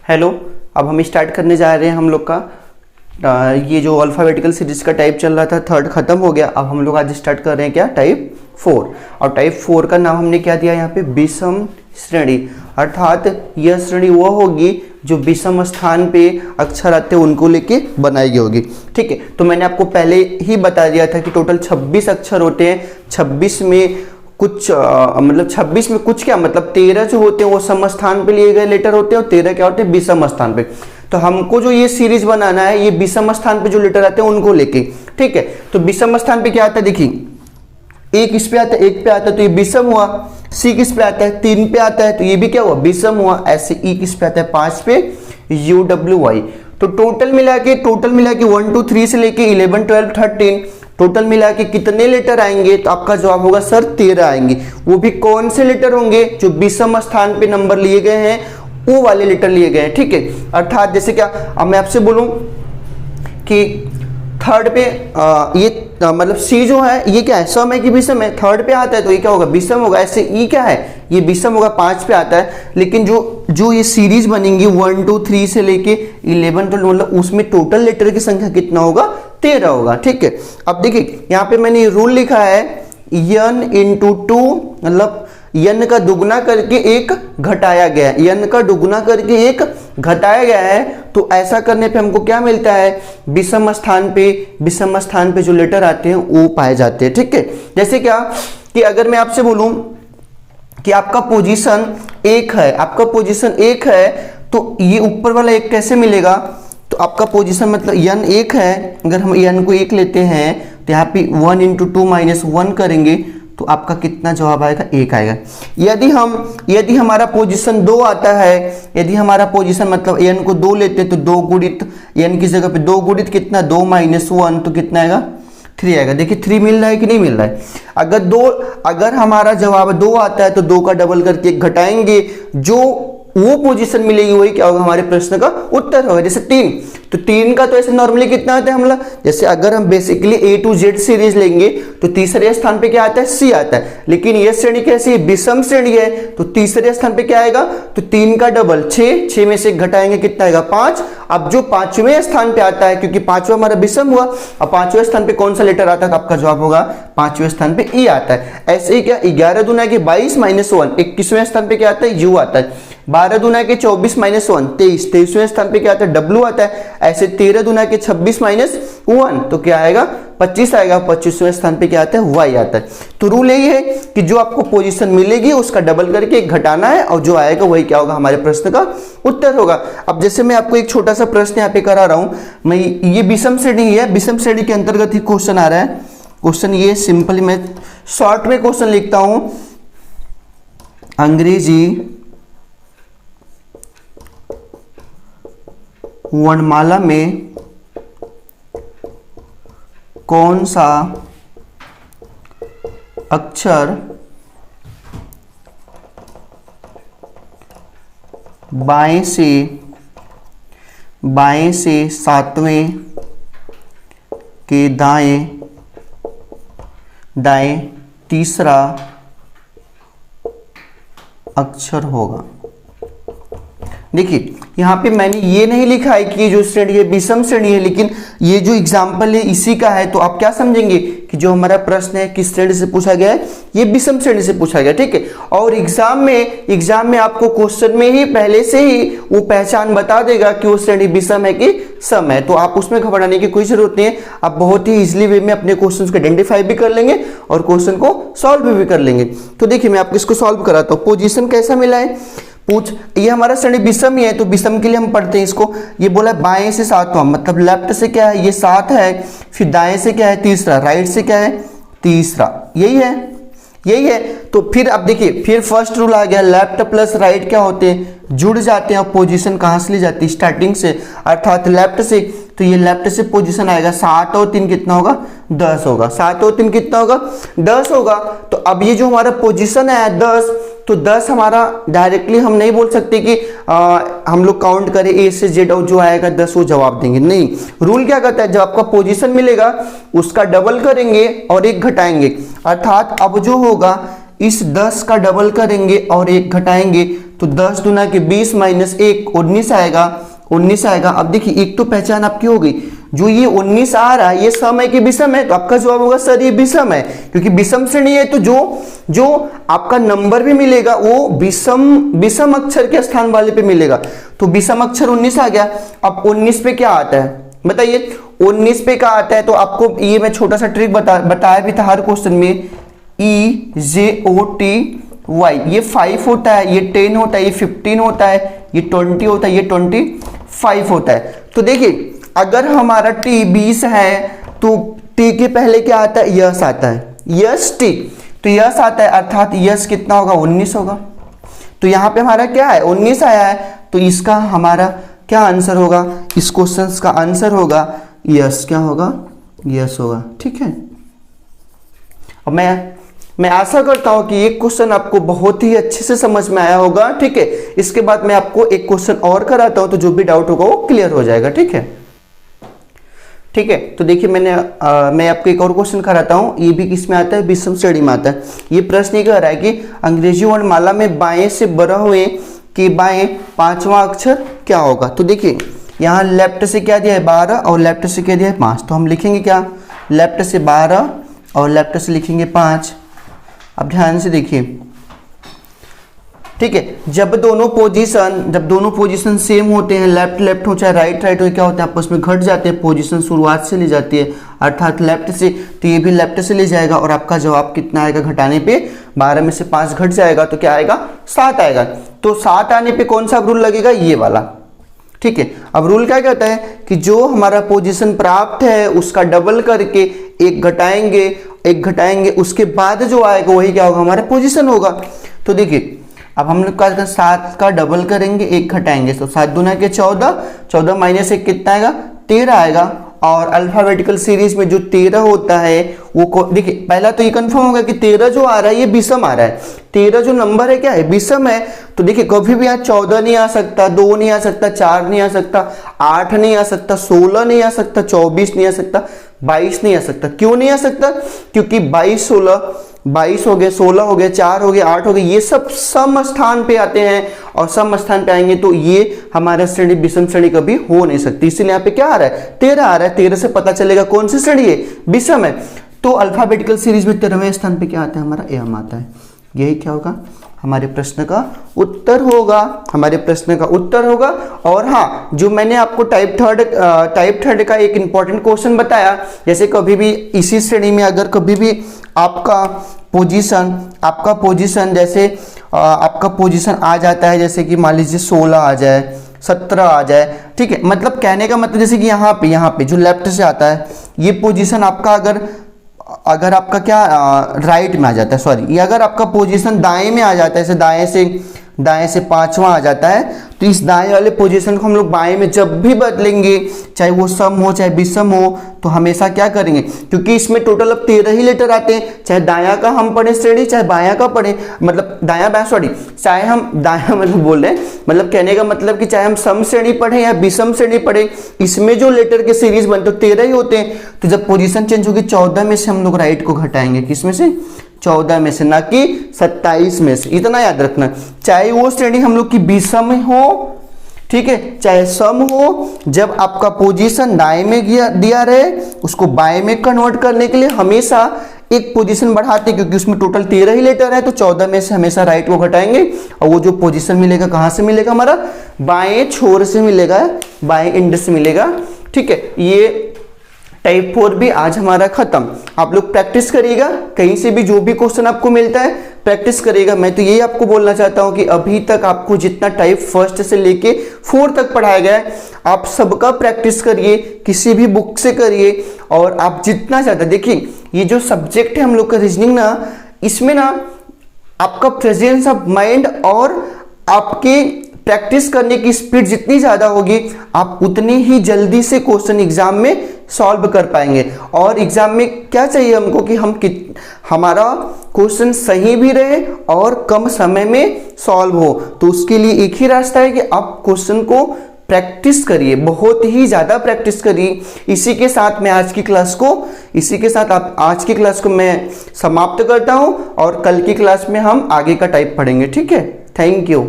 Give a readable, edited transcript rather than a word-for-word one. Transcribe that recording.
Hello, अब हम start करने जा रहे हैं हम लोग का ये जो अल्फ़ाबेटिकल सीरीज का टाइप चल रहा था, थर्ड खत्म हो गया। अब हम लोग आज स्टार्ट कर रहे हैं क्या, टाइप 4। और टाइप 4 का नाम हमने क्या दिया यहाँ पे, विषम श्रेणी। अर्थात यह श्रेणी वो होगी जो विषम स्थान पे अक्षर आते हैं उनको लेके बनाई गई होगी। ठीक है, तो मैंने आपको पहले ही बता दिया था कि टोटल 26 अक्षर होते हैं। 26 में कुछ मतलब 26 में कुछ क्या मतलब 13 जो होते हैं वो सम स्थान पे लिए गए लेटर होते हैं और 13 क्या होते हैं, विषम स्थान पे। तो हमको जो ये सीरीज बनाना है ये विषम स्थान पे जो लेटर आते हैं उनको लेके। ठीक है, तो विषम स्थान पे क्या आता है, देखिए एक इस पे आता है, एक पे आता है तो ये विषम हुआ। सी किस पे आता है, 3 पे आता है तो ये भी क्या हुआ, विषम हुआ। ऐसे ई किस पे आता है, 5 पे, यू डब्ल्यू वाई। तो टोटल मिला के 1 2 3 से लेके 11 12 13 टोटल मिला के कितने लेटर आएंगे, तो आपका जवाब होगा सर 13 आएंगे। वो भी कौन से लेटर होंगे, जो विषम स्थान पे नंबर लिए गए हैं वो वाले लेटर लिए गए हैं। ठीक है, अर्थात जैसे क्या, अब मैं आपसे बोलूं कि थर्ड पे ये मतलब सी जो है ये क्या है, सम है कि विषम है, थर्ड पे आता है तो ये क्या होगा, विषम होगा। ऐसे ई क्या है, ये विषम होगा, 5 पे आता है। लेकिन जो ये सीरीज बनेंगी 1 2 3 से लेके 11 12 मतलब उसमें टोटल लेटर की संख्या कितना होगा, 13 होगा। ठीक है, अब देखिए यहाँ पे मैंने रूल लिखा है n इंटू 2 मतलब n का दुगना करके एक घटाया गया है, n का दुगना करके एक घटाया गया है। तो ऐसा करने पे हमको क्या मिलता है, विषम स्थान पे जो लेटर आते हैं वो पाए जाते हैं। ठीक है, जैसे क्या कि अगर मैं आपसे बोलूं कि आपका पोजीशन 1 है, तो ये ऊपर वाला 1 कैसे मिलेगा, तो आपका पोजीशन मतलब n 1 है। अगर हम n को 1 लेते हैं तो यहाँ पे 1 इंटू 2 माइनस 1 करेंगे तो आपका कितना जवाब आएगा, 1 आएगा। यदि हमारा पोजीशन 2 आता है, यदि हमारा पोजीशन मतलब n को 2 लेते हैं तो 2 गुणित n की जगह पे 2 गुणित कितना, 2 माइनस 1 तो कितना आएगा, 3 आएगा। देखिए 3 मिल रहा है कि नहीं मिल रहा है। अगर हमारा जवाब 2 आता है तो 2 का डबल करके घटाएंगे, जो वो पोजीशन मिलेगी वही क्या होगा, हमारे प्रश्न का उत्तर होगा। जैसे 3, तो 3 का तो ऐसे नॉर्मली कितना आता है हमला, जैसे अगर हम basically A to Z series लेंगे तो तीसरे स्थान पे क्या आता है, C आता है। लेकिन ये श्रेणी कैसी है, विषम श्रेणी है, तो तीसरे स्थान पे क्या आएगा, तो 3 का डबल 6 में से घटाएंगे कितना आएगा, 5। अब जो 5वें स्थान पे आता है, क्योंकि 5वां हमारा विषम हुआ, अब 5वें स्थान पे कौन सा लेटर आता है, तो आपका जवाब होगा 5वें स्थान पे E आता है। ऐसे ही क्या 11 दूना के 22 माइनस 1 21वें स्थान पे क्या आता है, U आता है। 12 दूना के 24 माइनस 1 23 23वें स्थान पे क्या आता है, W आता है। ऐसे 13 दूना के 26 माइनस 1 तो क्या आएगा, 25 आएगा। 25वें स्थान पे क्या आता है, Y आता है। तो रूल यही है कि जो आपको पोजीशन मिलेगी उसका डबल करके घटाना है और जो आएगा वही क्या होगा, हमारे प्रश्न का उत्तर होगा। अब जैसे मैं आपको एक छोटा सा प्रश्न यहाँ पे करा रहा हूँ, मैं ये विषम श्रेणी है, विषम श्रेणी के अंतर्गत ही क्वेश्चन आ रहा है। क्वेश्चन ये सिंपली मैं शॉर्ट में क्वेश्चन लिखता हूं, अंग्रेजी वर्णमाला में कौन सा अक्षर बाएं से 7वें के दाएं तीसरा अक्षर होगा। देखिए यहाँ पे मैंने ये नहीं लिखा है कि ये जो श्रेणी है विषम श्रेणी है, लेकिन ये जो एग्जाम्पल है इसी का है। तो आप क्या समझेंगे कि जो हमारा प्रश्न है किस श्रेणी से पूछा गया है, ये विषम श्रेणी से पूछा गया। ठीक है, और एग्जाम में आपको क्वेश्चन में ही पहले से ही वो पहचान बता देगा कि वो श्रेणी विषम है कि सम है। तो आप उसमें घबराने की कोई जरूरत नहीं है, आप बहुत ही इजिली वे में अपने क्वेश्चन को आइडेंटिफाई भी कर लेंगे और क्वेश्चन को सॉल्व भी कर लेंगे। तो देखिए मैं आपको इसको सॉल्व कराता हूँ। पोजीशन कैसा मिला है, ये हमारा श्रेणी विषम ही है, तो विषम के लिए हम पढ़ते हैं इसको। ये बोला बाएं से 7वां मतलब लेफ्ट से क्या है, ये 7 है, फिर दाएं से क्या है, तीसरा, राइट से क्या है, तीसरा, यही है। तो फिर अब देखिए फिर फर्स्ट रूल आ गया, लेफ्ट प्लस राइट क्या होते हैं, जुड़ जाते हैं। और पोजीशन कहाँ से ली जाती है, स्टार्टिंग से, अर्थात लेफ्ट से। तो ये लेफ्ट से पोजीशन आएगा, 7 और 3 कितना होगा, 10 होगा। 7 और 3 कितना होगा, 10 होगा। तो अब ये जो हमारा पोजीशन है 10, तो 10 हमारा डायरेक्टली हम नहीं बोल सकते कि हम लोग काउंट करें A से Z और जो आएगा 10 वो जवाब देंगे, नहीं। रूल क्या कहता है, जब आपका पोजीशन मिलेगा उसका डबल करेंगे और 1 घटाएंगे। अर्थात अब जो होगा इस 10 का डबल करेंगे और 1 घटाएंगे तो 10 दूना के 20 माइनस 1 19 आएगा, 19 आएगा। अब देखिए एक तो पहचान आपकी हो गई, जो ये 19 आ रहा है ये सम है कि विषम है, तो आपका जवाब होगा सर ये विषम है, क्योंकि विषम श्रेणी है तो जो आपका नंबर भी मिलेगा वो विषम अक्षर के स्थान वाले पे मिलेगा। तो विषम अक्षर 19 आ गया। अब 19 पे क्या आता है बताइए, 19 पे क्या आता है, तो आपको ये मैं छोटा सा ट्रिक बताया भी था हर क्वेश्चन में, EJOTY, ये 5 होता है, ये 10 होता है, ये 15 होता है, ये 20 होता है, ये 25 होता है। तो देखिए अगर हमारा t 20 है तो t के पहले क्या आता है, यस आता है, यस t, तो यस आता है अर्थात यस कितना होगा, 19 होगा। तो यहाँ पे हमारा क्या है, 19 आया है, तो इसका हमारा क्या आंसर होगा, इस क्वेश्चन का आंसर होगा यस, क्या होगा, यस होगा। ठीक है, अब मैं आशा करता हूं कि ये क्वेश्चन आपको बहुत ही अच्छे से समझ में आया होगा। ठीक है, इसके बाद मैं आपको एक क्वेश्चन और कराता हूं, तो जो भी डाउट होगा वो क्लियर हो जाएगा। ठीक है, ठीक है, तो देखिए मैं आपको एक और क्वेश्चन कराता हूं, ये भी किस में आता है, विषम श्रेणी में आता है। ये प्रश्न ये कह रहा है कि अंग्रेजी वर्णमाला में बाएं से बड़ा हुए कि बाएं 5वां अक्षर क्या होगा। तो देखिए यहाँ लेफ्ट से क्या दिया है 12 और लेफ्ट से क्या दिया है 5, तो हम लिखेंगे क्या, लेफ्ट से 12 और लेफ्ट से लिखेंगे 5। अब ध्यान से देखिए, ठीक है, जब दोनों पोजीशन सेम होते हैं, लेफ्ट लेफ्ट हो चाहे राइट राइट हो, क्या होता है आपस में घट जाते हैं, पोजीशन शुरुआत से ली जाती है, अर्थात लेफ्ट से, तो ये भी लेफ्ट से ले जाएगा और आपका जवाब कितना आएगा, घटाने पे 12 में से 5 घट जाएगा तो क्या आएगा, 7 आएगा। तो 7 आने पे कौन सा रूल लगेगा, ये वाला। ठीक है, अब रूल क्या कहता है कि जो हमारा पोजीशन प्राप्त है उसका डबल करके एक घटाएंगे, उसके बाद जो आएगा वही क्या होगा, हमारा पोजीशन होगा। तो देखिए अब हम लोग का 7 का डबल करेंगे, एक घटाएंगे, तो 7 दूना के 14 माइनस 1 कितना आएगा, 13 आएगा। और अल्फाबेटिकल सीरीज में जो 13 होता है वो देखिए पहला तो ये कंफर्म होगा कि 13 जो आ रहा है ये विषम आ रहा है, 13 जो नंबर है क्या है, विषम है। तो देखिए कभी भी यहाँ 14 नहीं आ सकता, 2 नहीं आ सकता, 4 नहीं आ सकता, 8 नहीं आ सकता, 16 नहीं आ सकता, 24 नहीं आ सकता, 22 नहीं आ सकता। क्यों नहीं आ सकता, क्योंकि 22 हो गए, 16 हो गए, 4 हो गए, 8 हो गए, ये सब सम स्थान पे आते हैं और सम स्थान पे आएंगे तो ये हमारा श्रेणी विषम श्रेणी कभी हो नहीं सकती। इसीलिए यहाँ पे क्या आ रहा है, 13 आ रहा है, 13 से पता चलेगा कौन सी श्रेणी है, विषम है। तो अल्फाबेटिकल सीरीज में 13वें स्थान पे क्या आता है, हमारा एम आता है। यही क्या होगा, हमारे प्रश्न का उत्तर होगा, हमारे प्रश्न का उत्तर होगा। और हाँ, जो मैंने आपको टाइप थर्ड का एक इंपॉर्टेंट क्वेश्चन बताया, जैसे कभी भी इसी श्रेणी में अगर कभी भी आपका पोजीशन जैसे आपका पोजीशन आ जाता है, जैसे कि मान लीजिए 16 आ जाए, 17 आ जाए, ठीक है, मतलब कहने का मतलब जैसे कि यहाँ पे जो लेफ्ट से आता है ये पोजीशन आपका अगर आपका क्या राइट में आ जाता है, सॉरी, ये अगर आपका पोजीशन दाएं में आ जाता है, जैसे दाएं से 5वां आ जाता है, तो इस दाएं वाले पोजीशन को हम लोग बाएं में जब भी बदलेंगे, चाहे वो सम हो चाहे विषम हो, तो हमेशा क्या करेंगे, क्योंकि इसमें टोटल अब 13 ही लेटर आते हैं, चाहे दायां का हम पढ़े श्रेणी चाहे बायां का पढ़े, मतलब चाहे हम दायां मतलब बोल रहे हैं, मतलब कहने का मतलब कि चाहे हम सम श्रेणी पढ़े या विषम श्रेणी पढ़े, इसमें जो लेटर के सीरीज बनते 13 ही होते हैं। तो जब पोजीशन चेंज होगी 14 में से हम लोग राइट को घटाएंगे, किसमें से, 14 में से, ना कि 27 में से। इतना याद रखना, चाहे वो श्रेणी हम लोग की विषम हो, ठीक है, चाहे सम हो, जब आपका पोजीशन दाएं में दिया रहे उसको बाएं में कन्वर्ट करने के लिए हमेशा एक पोजीशन बढ़ाते, क्योंकि उसमें टोटल 13 ही लेटर है, तो 14 में से हमेशा राइट को घटाएंगे और वो जो पोजीशन मिलेगा कहां से मिलेगा, हमारा बाएं छोर से मिलेगा, बाएं एंड से मिलेगा। ठीक है, ये टाइप 4 भी आज हमारा खत्म। आप लोग प्रैक्टिस करिएगा, कहीं से भी जो भी क्वेश्चन आपको मिलता है प्रैक्टिस करिएगा। मैं तो यही आपको बोलना चाहता हूं कि अभी तक आपको जितना टाइप 1 से लेके 4 तक पढ़ाया गया है, आप सबका प्रैक्टिस करिए, किसी भी बुक से करिए। और आप जितना ज़्यादा देखिए, ये जो सब्जेक्ट है हम लोग का रीजनिंग ना, इसमें ना आपका प्रेजेंस ऑफ माइंड और आपके प्रैक्टिस करने की स्पीड जितनी ज़्यादा होगी, आप उतनी ही जल्दी से क्वेश्चन एग्जाम में सॉल्व कर पाएंगे। और एग्जाम में क्या चाहिए हमको कि हमारा क्वेश्चन सही भी रहे और कम समय में सॉल्व हो। तो उसके लिए एक ही रास्ता है कि आप क्वेश्चन को प्रैक्टिस करिए, बहुत ही ज़्यादा प्रैक्टिस करिए। इसी के साथ आज की क्लास को मैं समाप्त करता हूँ और कल की क्लास में हम आगे का टाइप पढ़ेंगे। ठीक है, थैंक यू।